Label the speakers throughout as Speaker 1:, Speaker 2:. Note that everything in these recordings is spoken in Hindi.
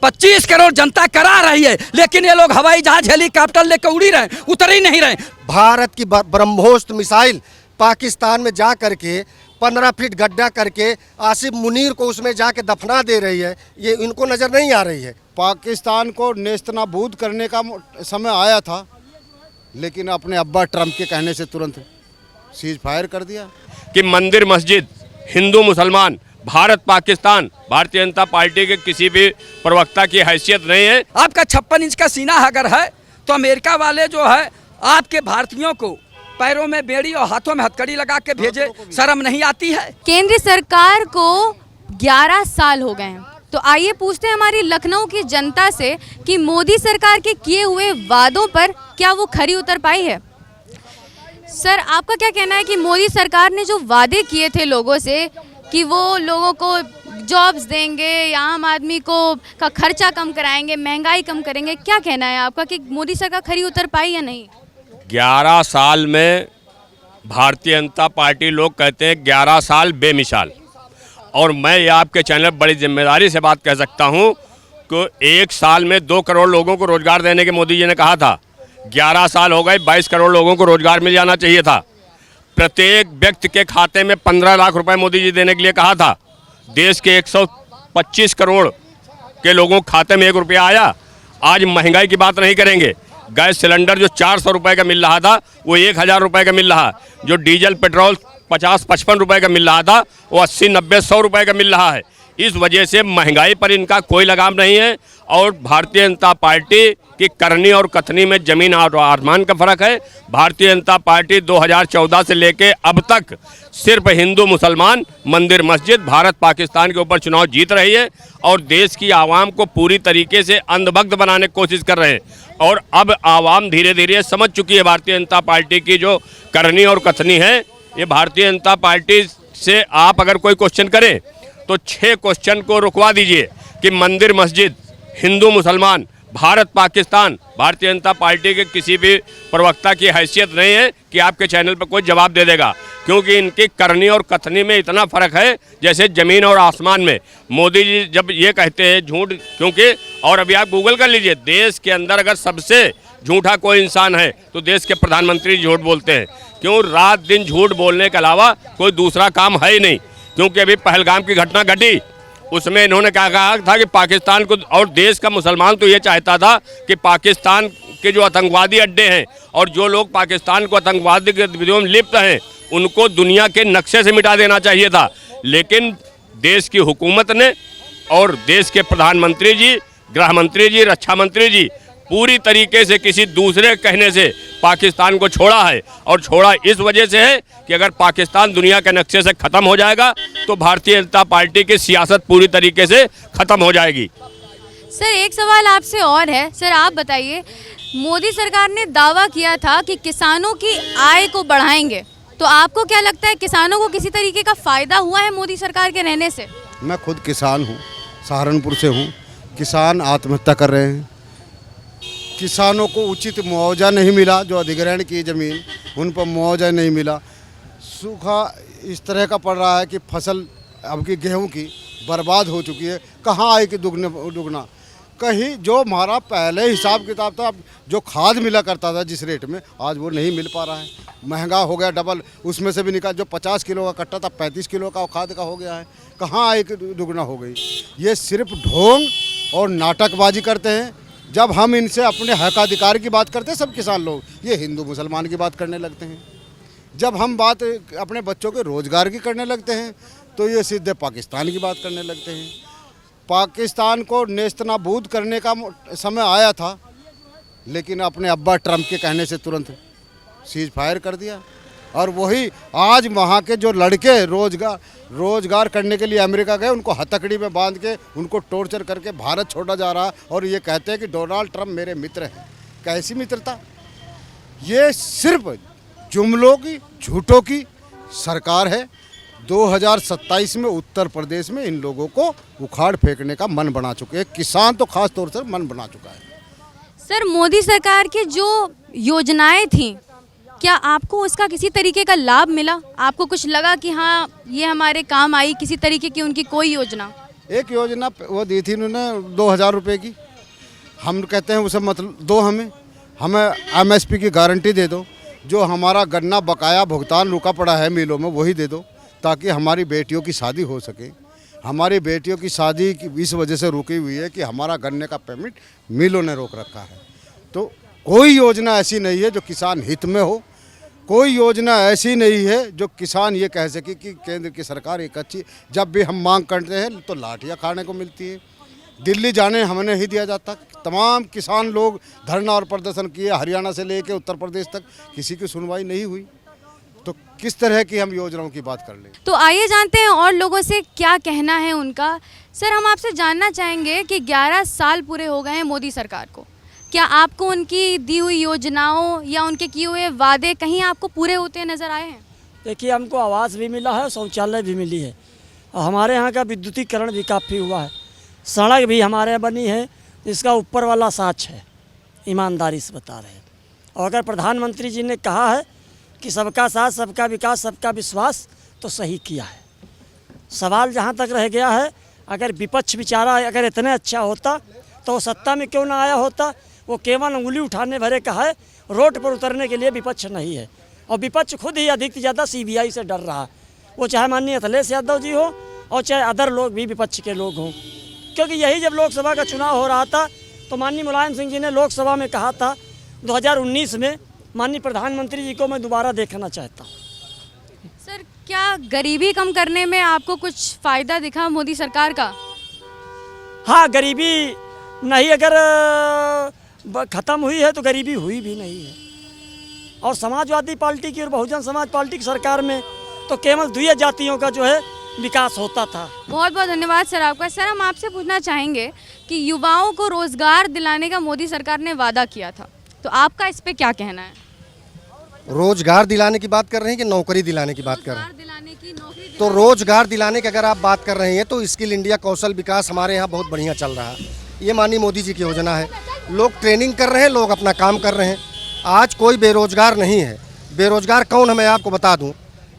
Speaker 1: 25 करोड़ जनता करा रही है, लेकिन ये लोग हवाई जहाज हेलीकॉप्टर लेकर उड़ी रहे, उतर ही नहीं रहे।
Speaker 2: भारत की ब्रह्मोस मिसाइल पाकिस्तान में जा करके 15 फीट गड्ढा करके आसिफ मुनीर को उसमें जाके दफना दे रही है, ये इनको नजर नहीं आ रही है।
Speaker 3: पाकिस्तान को नेस्तनाबूद करने का समय आया था, लेकिन अपने अब्बा ट्रम्प के कहने से तुरंत सीज फायर कर दिया
Speaker 4: कि मंदिर मस्जिद हिंदू मुसलमान भारत पाकिस्तान भारतीय जनता पार्टी के किसी भी प्रवक्ता की हैसियत नहीं है।
Speaker 1: आपका 56 इंच का सीना अगर है तो अमेरिका वाले जो है आपके भारतीयों को पैरों में बेड़ी और हाथों में हथकड़ी लगा के भेजे, शर्म नहीं आती है?
Speaker 5: केंद्र सरकार को 11 साल हो गए हैं, तो आइए पूछते हैं हमारी लखनऊ की जनता से कि मोदी सरकार के किए हुए वादों पर क्या वो खरी उतर पाई है। सर, आपका क्या कहना है कि मोदी सरकार ने जो वादे किए थे लोगों से कि वो लोगों को जॉब्स देंगे या आम आदमी को का खर्चा कम कराएंगे, महंगाई कम करेंगे, क्या कहना है आपका कि मोदी सरकार खरी उतर पाई या नहीं?
Speaker 4: 11 साल में भारतीय जनता पार्टी लोग कहते हैं 11 साल बेमिसाल, और मैं ये आपके चैनल बड़ी जिम्मेदारी से बात कह सकता हूँ कि 1 साल में 2 करोड़ लोगों को रोजगार देने के मोदी जी ने कहा था। 11 साल हो गए, 22 करोड़ लोगों को रोजगार मिल जाना चाहिए था। प्रत्येक व्यक्ति के खाते में 15 लाख रुपए मोदी जी देने के लिए कहा था। देश के 125 करोड़ के लोगों के खाते में 1 रुपया आया। आज महंगाई की बात नहीं करेंगे, गैस सिलेंडर जो 400 रुपये का मिल रहा था वो 1000 रुपये का मिल रहा, जो डीजल पेट्रोल 50-55 रुपये का मिल रहा था वो 80-90-100 रुपये का मिल रहा है। इस वजह से महंगाई पर इनका कोई लगाम नहीं है, और भारतीय जनता पार्टी की करनी और कथनी में ज़मीन और आसमान का फर्क है। भारतीय जनता पार्टी 2014 से लेके अब तक सिर्फ हिंदू मुसलमान मंदिर मस्जिद भारत पाकिस्तान के ऊपर चुनाव जीत रही है, और देश की आवाम को पूरी तरीके से अंधभक्त बनाने की कोशिश कर रहे हैं। और अब आवाम धीरे धीरे समझ चुकी है भारतीय जनता पार्टी की जो करनी और कथनी है। ये भारतीय जनता पार्टी से आप अगर कोई क्वेश्चन करें तो 6 क्वेश्चन को रुकवा दीजिए कि मंदिर मस्जिद हिंदू मुसलमान भारत पाकिस्तान भारतीय जनता पार्टी के किसी भी प्रवक्ता की हैसियत नहीं है कि आपके चैनल पर कोई जवाब दे देगा, क्योंकि इनकी करनी और कथनी में इतना फ़र्क है जैसे ज़मीन और आसमान में। मोदी जी जब ये कहते हैं झूठ, क्योंकि और अभी आप गूगल कर लीजिए, देश के अंदर अगर सबसे झूठा कोई इंसान है तो देश के प्रधानमंत्री झूठ बोलते हैं। क्यों? रात दिन झूठ बोलने के अलावा कोई दूसरा काम है ही नहीं। क्योंकि अभी पहलगाम की घटना घटी, उसमें इन्होंने क्या कहा था कि पाकिस्तान को, और देश का मुसलमान तो ये चाहता था कि पाकिस्तान के जो आतंकवादी अड्डे हैं और जो लोग पाकिस्तान को आतंकवादी गतिविधियों में लिप्त हैं उनको दुनिया के नक्शे से मिटा देना चाहिए था। लेकिन देश की हुकूमत ने और देश के प्रधानमंत्री जी, गृह मंत्री जी, रक्षा मंत्री जी पूरी तरीके से किसी दूसरे कहने से पाकिस्तान को छोड़ा है, और छोड़ा इस वजह से है कि अगर पाकिस्तान दुनिया के नक्शे से ख़त्म हो जाएगा तो भारतीय जनता पार्टी की सियासत पूरी तरीके से ख़त्म हो जाएगी।
Speaker 5: सर, एक सवाल आपसे और है। सर, आप बताइए, मोदी सरकार ने दावा किया था कि किसानों की आय को बढ़ाएंगे, तो आपको क्या लगता है किसानों को किसी तरीके का फ़ायदा हुआ है मोदी सरकार के रहने से?
Speaker 3: मैं खुद किसान हूँ, सहारनपुर से हूँ। किसान आत्महत्या कर रहे हैं, किसानों को उचित मुआवजा नहीं मिला, जो अधिग्रहण की ज़मीन उन पर मुआवजा नहीं मिला। सूखा इस तरह का पड़ रहा है कि फसल अब की गेहूं की बर्बाद हो चुकी है। कहाँ आएगी दुगना? कहीं जो हमारा पहले हिसाब किताब था, जो खाद मिला करता था जिस रेट में, आज वो नहीं मिल पा रहा है। महंगा हो गया डबल, उसमें से भी निकाल, जो 50 किलो का कट्टा था 35 किलो का खाद का हो गया है। कहाँ आएगी दुगना हो गई? ये सिर्फ ढोंग और नाटकबाजी करते हैं। जब हम इनसे अपने हकाधिकार की बात करते हैं सब किसान लोग, ये हिंदू मुसलमान की बात करने लगते हैं। जब हम बात अपने बच्चों के रोज़गार की करने लगते हैं तो ये सीधे पाकिस्तान की बात करने लगते हैं। पाकिस्तान को नेस्तनाबूद करने का समय आया था, लेकिन अपने अब्बा ट्रम्प के कहने से तुरंत सीज फायर कर दिया। और वही आज वहाँ के जो लड़के रोजगार करने के लिए अमेरिका गए, उनको हथकड़ी में बांध के उनको टॉर्चर करके भारत छोड़ा जा रहा, और ये कहते हैं कि डोनाल्ड ट्रम्प मेरे मित्र हैं। कैसी मित्रता? ये सिर्फ जुमलों की, झूठों की सरकार है। 2027 में उत्तर प्रदेश में इन लोगों को उखाड़ फेंकने का मन बना चुके हैं। किसान तो खास तौर से मन बना चुका है।
Speaker 5: सर, मोदी सरकार की जो योजनाएं थी, क्या आपको उसका किसी तरीके का लाभ मिला? आपको कुछ लगा कि हाँ ये हमारे काम आई, किसी तरीके की उनकी कोई योजना?
Speaker 3: एक योजना वो दी थी उन्होंने 2000 रुपये की। हम कहते हैं उसे मतलब दो, हमें एमएसपी की गारंटी दे दो। जो हमारा गन्ना बकाया भुगतान रुका पड़ा है मिलों में वही दे दो, ताकि हमारी बेटियों की शादी हो सके। हमारी बेटियों की शादी इस वजह से रुकी हुई है कि हमारा गन्ने का पेमेंट मिलों ने रोक रखा है। तो कोई योजना ऐसी नहीं है जो किसान हित में हो, कोई योजना ऐसी नहीं है जो किसान ये कह सके कि केंद्र की सरकार एक अच्छी। जब भी हम मांग करते हैं तो लाठियाँ खाने को मिलती है। दिल्ली जाने हमें नहीं दिया जाता। तमाम किसान लोग धरना और प्रदर्शन किए, हरियाणा से लेकर उत्तर प्रदेश तक, किसी की सुनवाई नहीं हुई। तो किस तरह की हम योजनाओं की बात कर लें।
Speaker 5: तो आइए जानते हैं और लोगों से क्या कहना है उनका। सर, हम आपसे जानना चाहेंगे कि 11 साल पूरे हो गए हैं मोदी सरकार को, क्या आपको उनकी दी हुई योजनाओं या उनके किए हुए वादे कहीं आपको पूरे होते नजर आए हैं?
Speaker 6: देखिए, हमको आवास भी मिला है, शौचालय भी मिली है, और हमारे यहाँ का विद्युतीकरण भी काफ़ी हुआ है। सड़क भी हमारे यहाँ बनी है, जिसका ऊपर वाला साच है, ईमानदारी से बता रहे हैं। और अगर प्रधानमंत्री जी ने कहा है कि सबका साथ, सबका विकास, सबका विश्वास, तो सही किया है। सवाल जहाँ तक रह गया है, अगर विपक्ष बेचारा अगर इतना अच्छा होता तो वो सत्ता में क्यों ना आया होता। वो केवल उंगली उठाने भरे का है, रोड पर उतरने के लिए विपक्ष नहीं है। और विपक्ष खुद ही अधिक से ज़्यादा CBI से डर रहा है, वो चाहे माननीय अखिलेश यादव जी हो और चाहे अदर लोग भी विपक्ष के लोग हों। क्योंकि यही जब लोकसभा का चुनाव हो रहा था तो माननीय मुलायम सिंह जी ने लोकसभा में कहा था 2019 में, माननीय प्रधानमंत्री जी को मैं दोबारा देखना चाहता हूँ।
Speaker 5: सर, क्या गरीबी कम करने में आपको कुछ फ़ायदा दिखा मोदी सरकार का?
Speaker 6: हाँ, गरीबी नहीं अगर ख़त्म हुई है तो गरीबी हुई भी नहीं है। और समाजवादी पार्टी की और बहुजन समाज पार्टी की सरकार में तो केवल द्वितीय जातियों का जो है विकास होता था।
Speaker 5: बहुत बहुत धन्यवाद सर आपका। सर, हम आपसे पूछना चाहेंगे कि युवाओं को रोज़गार दिलाने का मोदी सरकार ने वादा किया था, तो आपका इस पे क्या कहना है?
Speaker 2: रोजगार दिलाने की बात कर रहे हैं कि नौकरी दिलाने की बात कर रहे हैं?
Speaker 5: रोजगार दिलाने की, नौकरी दिलाने
Speaker 2: तो रोजगार दिलाने की अगर आप बात कर रहे हैं तो स्किल इंडिया कौशल विकास हमारे यहाँ बहुत बढ़िया चल रहा है। ये माननीय मोदी जी की योजना है। लोग ट्रेनिंग कर रहे हैं, लोग अपना काम कर रहे हैं। आज कोई बेरोजगार नहीं है। बेरोजगार कौन है मैं आपको बता दूं।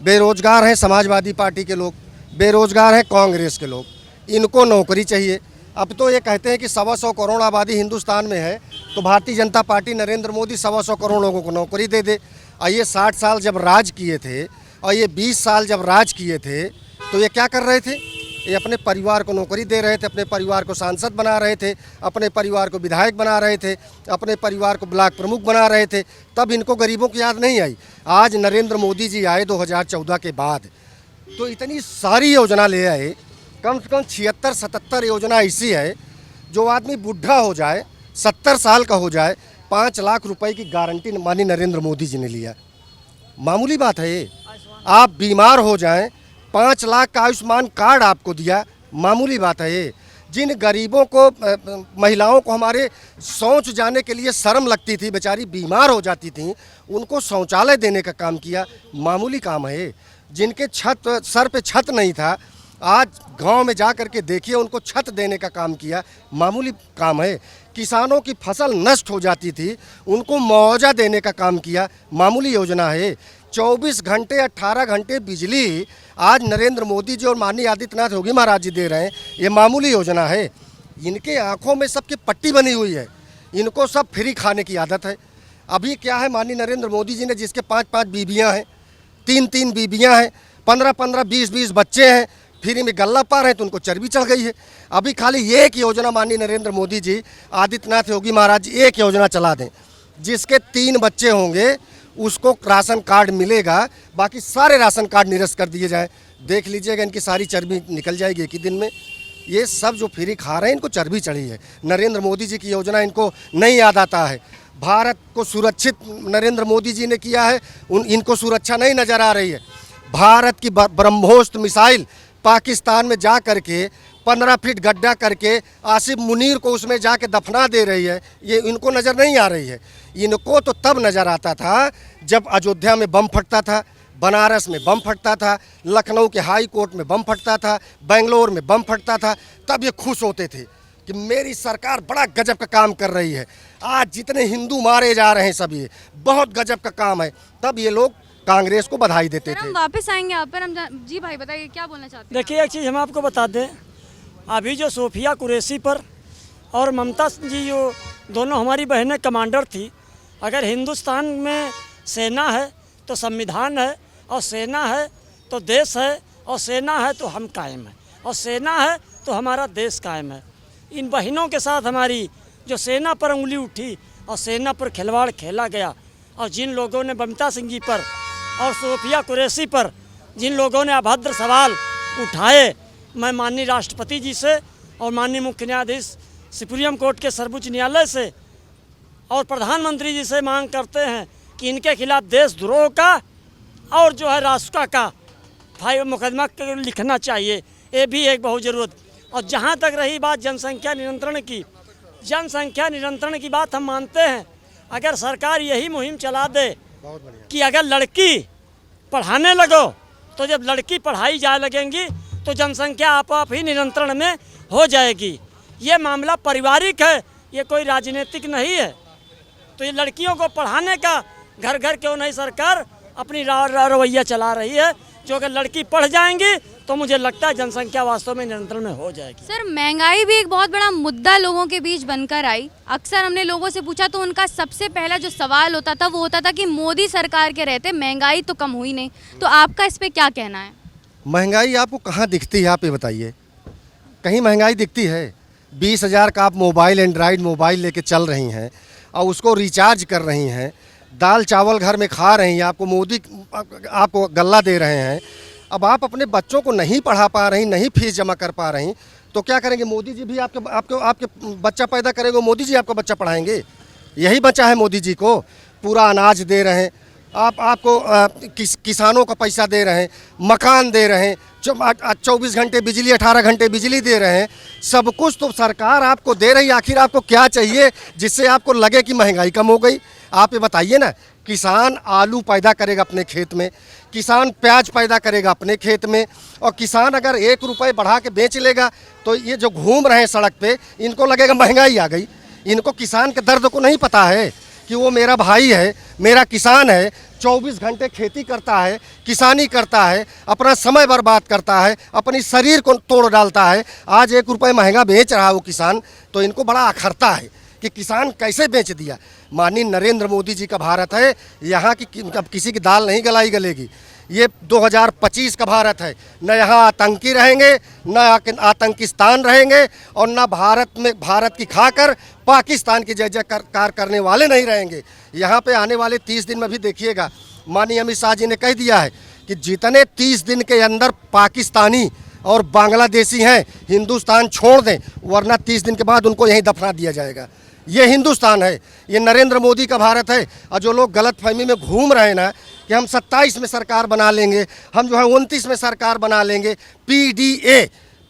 Speaker 2: बेरोजगार हैं समाजवादी पार्टी के लोग, बेरोजगार हैं कांग्रेस के लोग। इनको नौकरी चाहिए। अब तो ये कहते हैं कि 125 करोड़ आबादी हिंदुस्तान में है, तो भारतीय जनता पार्टी नरेंद्र मोदी 125 करोड़ लोगों को नौकरी दे दे। और ये 60 साल जब राज किए थे और ये 20 साल जब राज किए थे तो ये क्या कर रहे थे? ये अपने परिवार को नौकरी दे रहे थे, अपने परिवार को सांसद बना रहे थे, अपने परिवार को विधायक बना रहे थे, अपने परिवार को ब्लॉक प्रमुख बना रहे थे। तब इनको गरीबों की याद नहीं आई। आज नरेंद्र मोदी जी आए 2014 के बाद तो इतनी सारी योजना ले आए। कम से कम 76-77 योजना ऐसी है जो आदमी बुढ़ा हो जाए, 70 साल का हो जाए, 5 लाख रुपए की गारंटी माननीय नरेंद्र मोदी जी ने लिया। मामूली बात है ये। आप बीमार हो जाएं, 5 लाख का आयुष्मान कार्ड आपको दिया, मामूली बात है ये। जिन गरीबों को, महिलाओं को हमारे शौच जाने के लिए शर्म लगती थी, बेचारी बीमार हो जाती थी, उनको शौचालय देने का काम किया, मामूली काम है। जिनके सर पे छत नहीं था, आज गांव में जा कर के देखिए, उनको छत देने का काम किया, मामूली काम है। किसानों की फसल नष्ट हो जाती थी, उनको मुआवजा देने का काम किया, मामूली योजना है। 24 घंटे 18 घंटे बिजली आज नरेंद्र मोदी जी और माननीय आदित्यनाथ योगी महाराज जी दे रहे हैं, ये मामूली योजना है। इनके आंखों में सबकी पट्टी बनी हुई है, इनको सब फ्री खाने की आदत है। अभी क्या है, माननीय नरेंद्र मोदी जी ने जिसके 5-5 बीबियाँ हैं, 3-3 बीबियाँ हैं, 15-15 20-20 बच्चे हैं, फ्री में गल्ला पा रहे हैं, तो उनको चर्बी चढ़ गई है। अभी खाली एक योजना माननीय नरेंद्र मोदी जी, आदित्यनाथ योगी महाराज जी एक योजना चला दें, जिसके 3 बच्चे होंगे उसको राशन कार्ड मिलेगा, बाकी सारे राशन कार्ड निरस्त कर दिए जाएं। देख लीजिएगा, इनकी सारी चर्बी निकल जाएगी एक ही दिन में। ये सब जो फ्री खा रहे हैं इनको चर्बी चढ़ी है। नरेंद्र मोदी जी की योजना इनको नहीं याद आता है। भारत को सुरक्षित नरेंद्र मोदी जी ने किया है, इनको सुरक्षा नहीं नज़र आ रही है। भारत की ब्रह्मोस्त्र मिसाइल पाकिस्तान में जा करके 15 फीट गड्ढा करके आसिफ मुनीर को उसमें जाके दफना दे रही है, ये इनको नज़र नहीं आ रही है। इनको तो तब नज़र आता था जब अयोध्या में बम फटता था, बनारस में बम फटता था, लखनऊ के हाई कोर्ट में बम फटता था, बेंगलोर में बम फटता था, तब ये खुश होते थे कि मेरी सरकार बड़ा गजब का काम कर रही है। आज जितने हिंदू मारे जा रहे हैं सब ये बहुत गजब का काम है, तब ये लोग कांग्रेस को बधाई देते थे।
Speaker 5: हम वापस आएंगे आप पर। जी भाई बताइए क्या बोलना चाहते हैं?
Speaker 6: देखिए, एक चीज़ हम आपको बता दें, अभी जो सोफिया कुरैशी पर और ममता जी जो दोनों हमारी बहनें कमांडर थी, अगर हिंदुस्तान में सेना है तो संविधान है, और सेना है तो देश है, और सेना है तो हम कायम हैं, और सेना है तो हमारा देश कायम है। इन बहनों के साथ हमारी जो सेना पर उंगली उठी और सेना पर खिलवाड़ खेला गया, और जिन लोगों ने ममता सिंह जी पर और सोफिया कुरैशी पर जिन लोगों ने अभद्र सवाल उठाए, मैं माननीय राष्ट्रपति जी से और माननीय मुख्य न्यायाधीश सुप्रीम कोर्ट के सर्वोच्च न्यायालय से और प्रधानमंत्री जी से मांग करते हैं कि इनके खिलाफ देशद्रोह का और जो है राष्ट्र का मुकदमा लिखना चाहिए। ये भी एक बहुत ज़रूरत। और जहाँ तक रही बात जनसंख्या नियंत्रण की, जनसंख्या नियंत्रण की बात हम मानते हैं। अगर सरकार यही मुहिम चला दे कि अगर लड़की पढ़ाने लगो, तो जब लड़की पढ़ाई जाए लगेंगी तो जनसंख्या आप ही नियंत्रण में हो जाएगी। ये मामला पारिवारिक है, ये कोई राजनीतिक नहीं है। तो ये लड़कियों को पढ़ाने का घर घर क्यों नहीं सरकार अपनी रवैया चला रही है। जो अगर लड़की पढ़ जाएंगी तो मुझे लगता है जनसंख्या वास्तव में नियंत्रण में हो जाएगी।
Speaker 5: सर, महंगाई भी एक बहुत बड़ा मुद्दा लोगों के बीच बनकर आई। अक्सर हमने लोगों से पूछा तो उनका सबसे पहला जो सवाल होता था वो होता था कि मोदी सरकार के रहते महंगाई तो कम हुई नहीं। तो आपका इस पे क्या कहना है?
Speaker 2: महंगाई आपको कहाँ दिखती है, आप ये बताइए। कहीं महंगाई दिखती है? 20,000 का आप मोबाइल, एंड्रॉयड मोबाइल लेके चल रही हैं और उसको रिचार्ज कर रही हैं, दाल चावल घर में खा रही हैं, आपको मोदी आपको गल्ला दे रहे हैं। अब आप अपने बच्चों को नहीं पढ़ा पा रही, नहीं फीस जमा कर पा रही, तो क्या करेंगे? मोदी जी भी आपके बच्चा पैदा करेंगे, मोदी जी आपका बच्चा पढ़ाएंगे? यही बचा है मोदी जी को। पूरा अनाज दे रहे हैं, आपको किसानों का पैसा दे रहे हैं, मकान दे रहे हैं, 24 घंटे बिजली, 18 घंटे बिजली दे रहे हैं। सब कुछ तो सरकार आपको दे रही है। आखिर आपको क्या चाहिए जिससे आपको लगे कि महंगाई कम हो गई? आप ये बताइए ना। किसान आलू पैदा करेगा अपने खेत में, किसान प्याज पैदा करेगा अपने खेत में, और किसान अगर 1 रुपये बढ़ा के बेच लेगा तो ये जो घूम रहे हैं सड़क पे, इनको लगेगा महंगाई आ गई। इनको किसान के दर्द को नहीं पता है कि वो मेरा भाई है, मेरा किसान है, 24 घंटे खेती करता है, किसानी करता है, अपना समय बर्बाद करता है, अपनी शरीर को तोड़ डालता है। आज 1 रुपये महंगा बेच रहा है वो किसान, तो इनको बड़ा अखरता है कि किसान कैसे बेच दिया। माननीय नरेंद्र मोदी जी का भारत है, यहाँ की अब किसी की दाल नहीं गलेगी। ये 2025 का भारत है। न यहाँ आतंकी रहेंगे, न आतंकिस्तान रहेंगे, और न भारत की खाकर पाकिस्तान की जय जयकार करने वाले नहीं रहेंगे। यहाँ पे आने वाले 30 दिन में भी देखिएगा, माननीय अमित शाह जी ने कह दिया है कि जितने 30 दिन के अंदर पाकिस्तानी और बांग्लादेशी हैं हिंदुस्तान छोड़ दें, वरना 30 दिन के बाद उनको यहीं दफना दिया जाएगा। ये हिंदुस्तान है, ये नरेंद्र मोदी का भारत है। और जो लोग गलतफहमी में घूम रहे हैं ना कि हम 27 में सरकार बना लेंगे, हम जो है 29 में सरकार बना लेंगे, PDA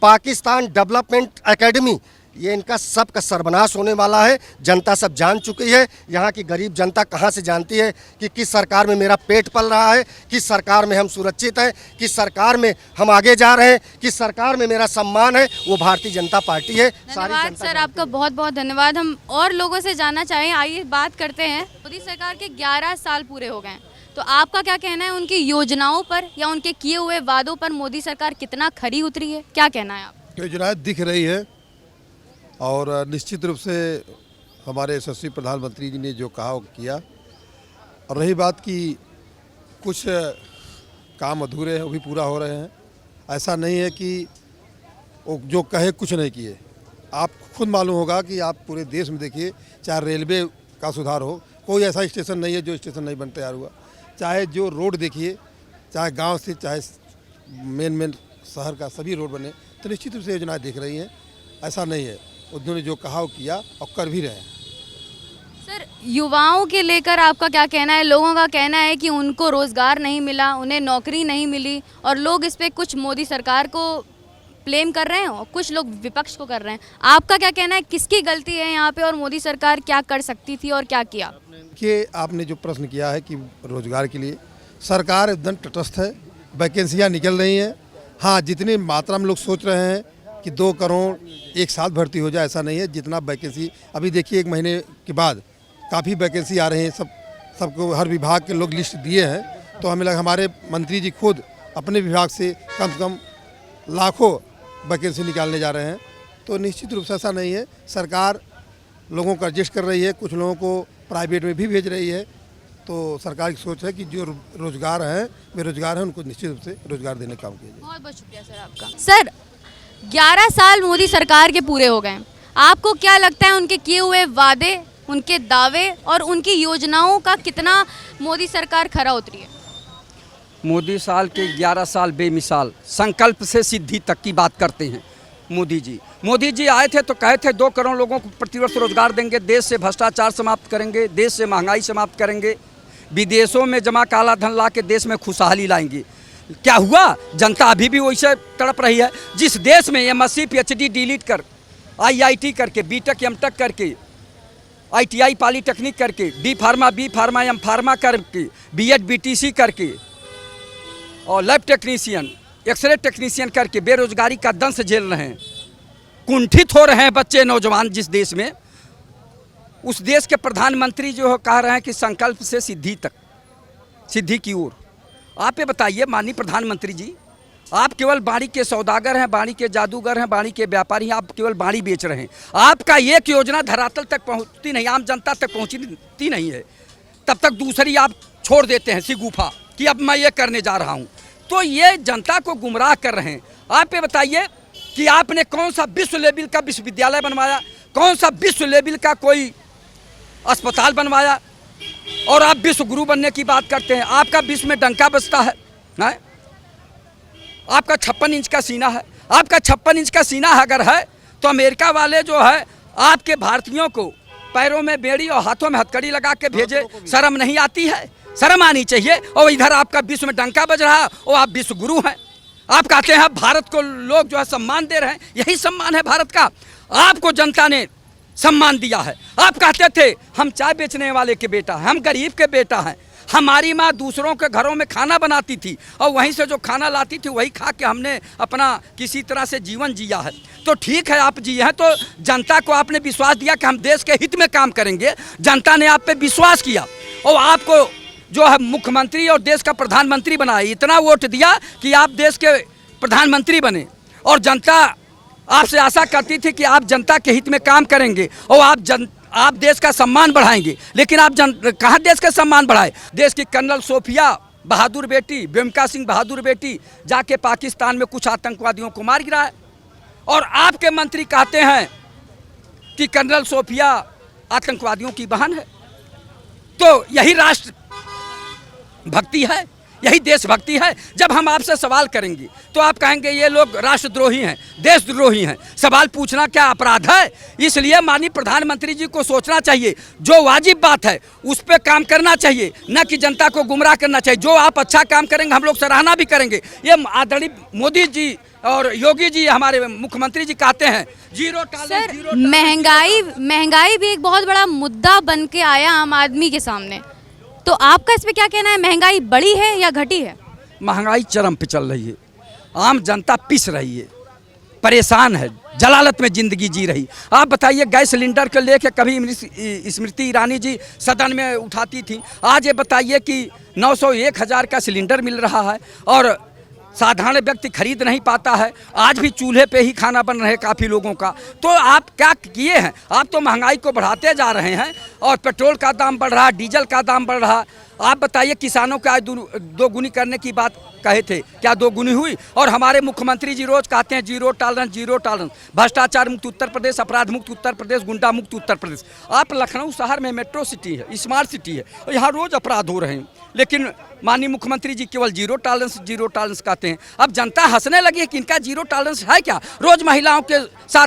Speaker 2: पाकिस्तान डेवलपमेंट एकेडमी, ये इनका सब का सर्वनाश होने वाला है। जनता सब जान चुकी है। यहाँ की गरीब जनता कहाँ से जानती है कि किस सरकार में मेरा पेट पल रहा है, किस सरकार में हम सुरक्षित हैं, किस सरकार में हम आगे जा रहे हैं, किस सरकार में मेरा सम्मान है। वो भारतीय जनता पार्टी है।
Speaker 5: धन्यवाद सर, आपका बहुत बहुत धन्यवाद। हम और लोगों से जानना चाहें, आइए बात करते हैं। मोदी सरकार के 11 साल पूरे हो गए हैं, तो आपका क्या कहना है उनकी योजनाओं पर या उनके किए हुए वादों पर? मोदी सरकार कितना खरी उतरी है, क्या कहना है आप?
Speaker 7: योजनाएं दिख रही है, और निश्चित रूप से हमारे यशस्वी प्रधानमंत्री जी ने जो कहा वो किया। और रही बात कि कुछ काम अधूरे हैं, वो भी पूरा हो रहे हैं। ऐसा नहीं है कि वो जो कहे कुछ नहीं किए। आप खुद मालूम होगा कि आप पूरे देश में देखिए, चाहे रेलवे का सुधार हो, कोई ऐसा स्टेशन नहीं है जो स्टेशन नहीं बन तैयार हुआ। चाहे जो रोड देखिए, चाहे गांव से चाहे मेन शहर का सभी रोड बने, तो निश्चित रूप से योजनाएं दिख रही हैं। ऐसा नहीं है, उन्होंने जो कहा वो किया और कर भी रहे हैं।
Speaker 5: सर, युवाओं के लेकर आपका क्या कहना है? लोगों का कहना है कि उनको रोज़गार नहीं मिला, उन्हें नौकरी नहीं मिली, और लोग इस पे कुछ मोदी सरकार को ब्लेम कर रहे हैं और कुछ लोग विपक्ष को कर रहे हैं। आपका क्या कहना है, किसकी गलती है यहाँ पे, और मोदी सरकार क्या कर सकती थी और क्या किया?
Speaker 7: कि आपने जो प्रश्न किया है कि रोजगार के लिए सरकार एकदम तटस्थ है, वैकेंसियाँ निकल रही हैं। हाँ, जितनी मात्रा में लोग सोच रहे हैं कि 2 करोड़ एक साथ भर्ती हो जाए, ऐसा नहीं है। जितना वैकेंसी अभी देखिए, 1 महीने के बाद काफ़ी वैकेंसी आ रही है। सबको हर विभाग के लोग लिस्ट दिए हैं, तो हमें लगा हमारे मंत्री जी खुद अपने विभाग से कम लाखों वैकेंसी निकालने जा रहे हैं। तो निश्चित रूप से ऐसा नहीं है। सरकार लोगों को एडजस्ट कर रही है, कुछ लोगों को प्राइवेट में भी भेज रही है। तो सरकार की सोच है कि जो रोजगार हैं, बेरोजगार हैं, उनको निश्चित रूप से रोजगार देने का काम किया जाए।
Speaker 5: बहुत बहुत शुक्रिया सर आपका। सर 11 साल मोदी सरकार के पूरे हो गए, आपको क्या लगता है उनके किए हुए वादे, उनके दावे और उनकी योजनाओं का कितना मोदी सरकार खरा उतरी है?
Speaker 1: मोदी साल के 11 साल बेमिसाल, संकल्प से सिद्धि तक की बात करते हैं मोदी जी। मोदी जी आए थे तो कहे थे 2 करोड़ लोगों को प्रतिवर्ष रोजगार देंगे, देश से भ्रष्टाचार समाप्त करेंगे, देश से महंगाई समाप्त करेंगे, विदेशों में जमा काला धन ला के देश में खुशहाली लाएंगे। क्या हुआ? जनता अभी भी वैसे तड़प रही है। जिस देश में MSc PhD डिलीट कर, IIT करके, BTech MTech करके, ITI पॉलीटेक्निक करके, D pharma B pharma M pharma करके, BEd BTC करके और लैब टेक्नीशियन, एक्सरे टेक्नीशियन करके बेरोजगारी का दंश झेल रहे हैं, कुंठित हो रहे हैं बच्चे नौजवान जिस देश में, उस देश के प्रधानमंत्री जो कह रहे हैं कि संकल्प से सिद्धि तक, सिद्धि की ओर। आप ये बताइए माननीय प्रधानमंत्री जी, आप केवल बाड़ी के सौदागर हैं, बाड़ी के जादूगर हैं, बाड़ी के व्यापारी हैं, आप केवल बाड़ी बेच रहे हैं। आपका एक योजना धरातल तक पहुंचती नहीं, आम जनता तक पहुंचती नहीं है, तब तक दूसरी आप छोड़ देते हैं सिगुफा कि अब मैं ये करने जा रहा हूं। तो ये जनता को गुमराह कर रहे हैं। आप ये बताइए कि आपने कौन सा विश्व लेवल का विश्वविद्यालय बनवाया, कौन सा विश्व लेवल का कोई अस्पताल बनवाया, और आप विश्व गुरु बनने की बात करते हैं। आपका विश्व में डंका बजता है ना? आपका 56 इंच का सीना है। आपका 56 इंच का सीना अगर है तो अमेरिका वाले जो है आपके भारतीयों को पैरों में बेड़ी और हाथों में हथकड़ी लगा के भेजे, शर्म नहीं आती है? शर्म आनी चाहिए। और इधर आपका विश्व में डंका बज रहा है और आप विश्व गुरु हैं। आप कहते हैं भारत को लोग जो है सम्मान दे रहे हैं, यही सम्मान है भारत का। आपको जनता ने सम्मान दिया है। आप कहते थे हम चाय बेचने वाले के बेटा हैं, हम गरीब के बेटा हैं। हमारी माँ दूसरों के घरों में खाना बनाती थी और वहीं से जो खाना लाती थी वही खा के हमने अपना किसी तरह से जीवन जिया है। तो ठीक है, आप जिए हैं तो जनता को आपने विश्वास दिया कि हम देश के हित में काम करेंगे। जनता ने आप पे विश्वास किया और आपको जो है मुख्यमंत्री और देश का प्रधानमंत्री बनाया। इतना वोट दिया कि आप देश के प्रधानमंत्री बने और जनता आपसे आशा करती थी कि आप जनता के हित में काम करेंगे और आप देश का सम्मान बढ़ाएंगे। लेकिन आप कहाँ देश का सम्मान बढ़ाए? देश की कर्नल सोफिया बहादुर बेटी, बेमका सिंह बहादुर बेटी जाके पाकिस्तान में कुछ आतंकवादियों को मार गिरा है और आपके मंत्री कहते हैं कि कर्नल सोफिया आतंकवादियों की बहन है। तो यही राष्ट्र भक्ति है, यही देशभक्ति है। जब हम आपसे सवाल करेंगे तो आप कहेंगे ये लोग राष्ट्रद्रोही हैं, देशद्रोही हैं। सवाल पूछना क्या अपराध है? इसलिए माननीय प्रधानमंत्री जी को सोचना चाहिए, जो वाजिब बात है उस पर काम करना चाहिए, न कि जनता को गुमराह करना चाहिए। जो आप अच्छा काम करेंगे हम लोग सराहना भी करेंगे। ये आदरणीय मोदी जी और योगी जी हमारे मुख्यमंत्री जी कहते हैं जीरो टॉलरेंस।
Speaker 5: महंगाई भी एक बहुत बड़ा मुद्दा बन के आया आम आदमी के सामने, तो आपका इस पे क्या कहना है? महंगाई बढ़ी है या घटी है?
Speaker 1: महंगाई चरम पे चल रही है, आम जनता पिस रही है, परेशान है, जलालत में जिंदगी जी रही। आप बताइए, गैस सिलेंडर को लेके कभी स्मृति ईरानी जी सदन में उठाती थी, आज ये बताइए कि 900 1000 का सिलेंडर मिल रहा है और साधारण व्यक्ति खरीद नहीं पाता है। आज भी चूल्हे पे ही खाना बन रहे काफ़ी लोगों का। तो आप क्या किए हैं? आप तो महंगाई को बढ़ाते जा रहे हैं और पेट्रोल का दाम बढ़ रहा, डीजल का दाम बढ़ रहा। आप बताइए, किसानों का दोगुनी करने की बात कहे थे, क्या दोगुनी हुई? और हमारे मुख्यमंत्री जी रोज कहते हैं जीरो टॉलरेंस, जीरो टॉलरेंस, भ्रष्टाचार मुक्त उत्तर प्रदेश, अपराध मुक्त उत्तर प्रदेश, गुंडा मुक्त उत्तर प्रदेश। आप लखनऊ शहर में मेट्रो सिटी है, स्मार्ट सिटी है और यहाँ रोज अपराध हो रहे हैं, लेकिन माननीय मुख्यमंत्री जी केवल जीरो टॉलरेंस कहते हैं। अब जनता हंसने लगी है कि इनका जीरो टॉलरेंस है क्या? रोज महिलाओं के साथ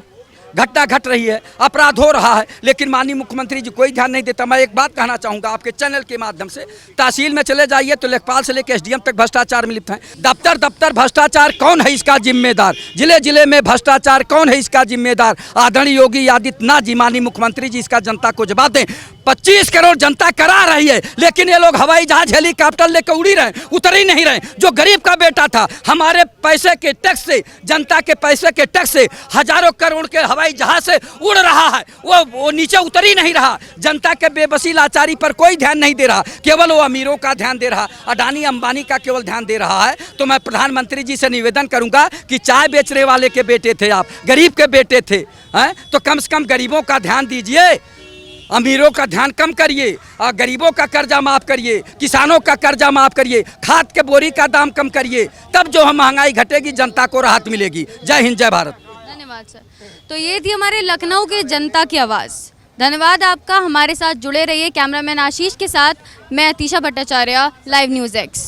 Speaker 1: घटना घट रही है, अपराध हो रहा है, लेकिन माननीय मुख्यमंत्री जी कोई ध्यान नहीं देता। मैं एक बात कहना चाहूँगा आपके चैनल के माध्यम से, तहसील में चले जाइए तो लेखपाल से लेकर SDM तक भ्रष्टाचार में लिप्त हैं। दफ्तर भ्रष्टाचार, कौन है इसका जिम्मेदार? जिले में भ्रष्टाचार, कौन है इसका जिम्मेदार? आदरणीय योगी आदित्यनाथ जी, माननीय मुख्यमंत्री जी, इसका जनता को जवाब दें। 25 करोड़ जनता करा रही है, लेकिन ये लोग हवाई जहाज हेलीकॉप्टर लेकर उड़ी रहे, उतर ही नहीं रहे। जो गरीब का बेटा था, हमारे पैसे के टैक्स से, जनता के पैसे के टैक्स से हजारों करोड़ के हवाई हवाई जहाज से उड़ रहा है, वो नीचे उतर ही नहीं रहा। जनता के बेबसी लाचारी पर कोई ध्यान नहीं दे रहा, केवल वो अमीरों का ध्यान दे रहा, अडानी अंबानी का केवल ध्यान दे रहा है। तो मैं प्रधानमंत्री जी से निवेदन करूंगा कि चाय बेचने वाले के बेटे थे आप, गरीब के बेटे थे, हैं? तो कम से कम गरीबों का ध्यान दीजिए, अमीरों का ध्यान कम करिए, और गरीबों का कर्जा माफ़ करिए, किसानों का कर्जा माफ़ करिए, खाद के बोरी का दाम कम करिए, तब जो हम महंगाई घटेगी, जनता को राहत मिलेगी। जय हिंद, जय भारत।
Speaker 5: धन्यवाद सर। तो ये थी हमारे लखनऊ के जनता की आवाज़। धन्यवाद आपका, हमारे साथ जुड़े रहिए। कैमरामैन आशीष के साथ मैं Athisha Bhattacharya, live news x.